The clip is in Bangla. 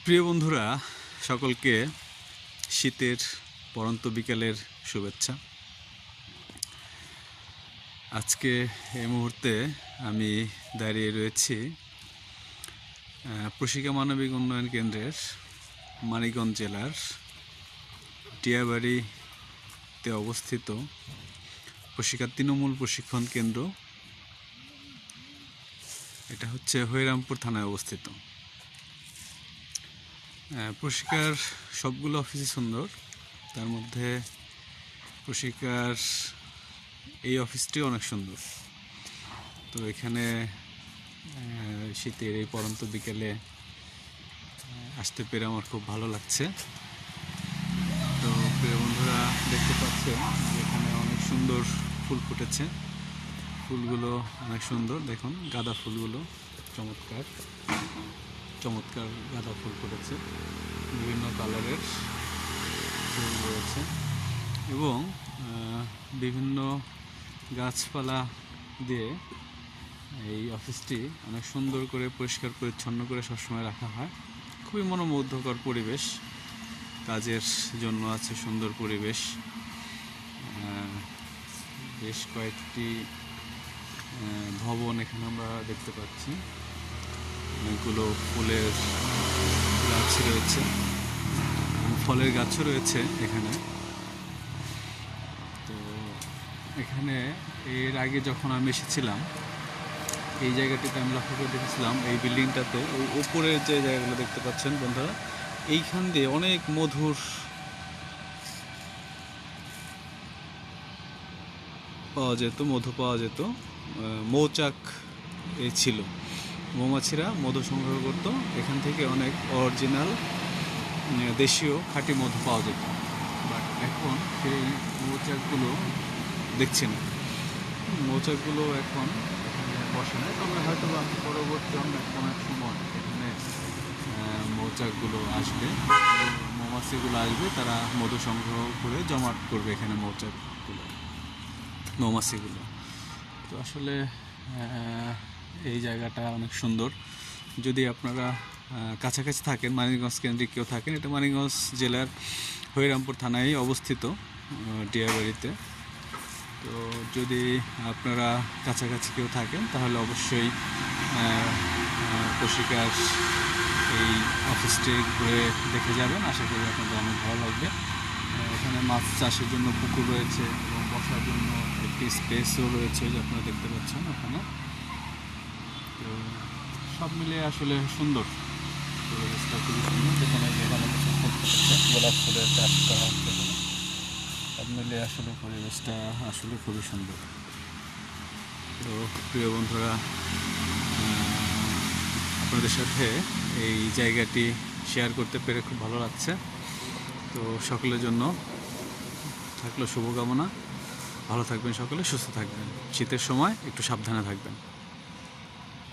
প্রিয় বন্ধুরা, সকলকে শীতের পড়ন্ত বিকেলের শুভেচ্ছা। আজকে এই মুহূর্তে আমি দাঁড়িয়ে রয়েছি প্রশিকা মানবিক উন্নয়ন কেন্দ্রের মানিকগঞ্জ জেলার টিয়াবাড়িতে অবস্থিত প্রশিকা তৃণমূল প্রশিক্ষণ কেন্দ্র। এটা হচ্ছে হরিরামপুর থানায় অবস্থিত। প্রশিকার সবগুলো অফিসই সুন্দর, তার মধ্যে প্রশিকার এই অফিসটি অনেক সুন্দর। তো এখানে শীতের এই পড়ন্ত বিকেলে আসতে পেরে আমার খুব ভালো লাগছে। তো প্রিয় বন্ধুরা, দেখতে পাচ্ছেন এখানে অনেক সুন্দর ফুল ফুটেছে। ফুলগুলো অনেক সুন্দর, দেখুন গাঁদা ফুলগুলো চমৎকার চমৎকার গাঁদা ফুল ফুটেছে, বিভিন্ন কালারের ফুল রয়েছে এবং বিভিন্ন গাছপালা দিয়ে এই অফিসটি অনেক সুন্দর করে পরিষ্কার পরিচ্ছন্ন করে সবসময় রাখা হয়। খুবই মনোমুগ্ধকর পরিবেশ, কাজের জন্য আছে সুন্দর পরিবেশ। বেশ কয়েকটি ভবন এখানে আমরা দেখতে পাচ্ছি, অনেকগুলো ফুলের গাছ রয়েছে, ফলের গাছও রয়েছে এখানে। তো এখানে এর আগে যখন আমি এসেছিলাম এই জায়গাটিতে আমি লক্ষ্য করে দেখেছিলাম, এই বিল্ডিংটাতে ওই উপরের যে জায়গাগুলো দেখতে পাচ্ছেন বন্ধুরা, এইখান দিয়ে অনেক মধুর মধু পাওয়া যেত। মৌচাক ছিল, মৌমাছিরা মধু সংগ্রহ করতো এখান থেকে, অনেক অরিজিনাল দেশীয় খাঁটি মধু পাওয়া যেত। বাট এখন সেই মৌচাকগুলো দেখছি না, মৌচাকগুলো এখন এখানে বসে না। তবে হয়তো আমি পরবর্তী অনেক সময় এখানে মৌচাকগুলো আসবে, মৌমাছিগুলো আসবে, তারা মধু সংগ্রহ করে জমাট করবে এখানে মৌমাছিগুলো। তো আসলে এই জায়গাটা অনেক সুন্দর। যদি আপনারা কাছাকাছি থাকেন, মানিকগঞ্জ কেন্দ্রিক কেউ থাকেন, এটা মানিকগঞ্জ জেলার হরিরামপুর থানায় অবস্থিত টিয়াবাড়িতে। তো যদি আপনারা কাছাকাছি কেউ থাকেন তাহলে অবশ্যই প্রশিকার এই অফিসটি ঘুরে দেখে যাবেন। আশা করি আপনাদের অনেক ভালো লাগবে। এখানে মাছ চাষের জন্য পুকুর রয়েছে এবং বসার জন্য একটি স্পেসও রয়েছে, যে আপনারা দেখতে পাচ্ছেন ওখানে। তো সব মিলিয়ে আসলে সুন্দর, পরিবেশটা খুবই সুন্দর। যেখানে গোলাপ ফুলের চাষ করা হচ্ছে, সব মিলিয়ে আসলে পরিবেশটা আসলে খুবই সুন্দর। তো প্রিয় বন্ধুরা, আপনাদের সাথে এই জায়গাটি শেয়ার করতে পেরে খুব ভালো লাগছে। তো সকলের জন্য থাকলো শুভকামনা। ভালো থাকবেন সকলে, সুস্থ থাকবেন। শীতের সময় একটু সাবধানে থাকবেন।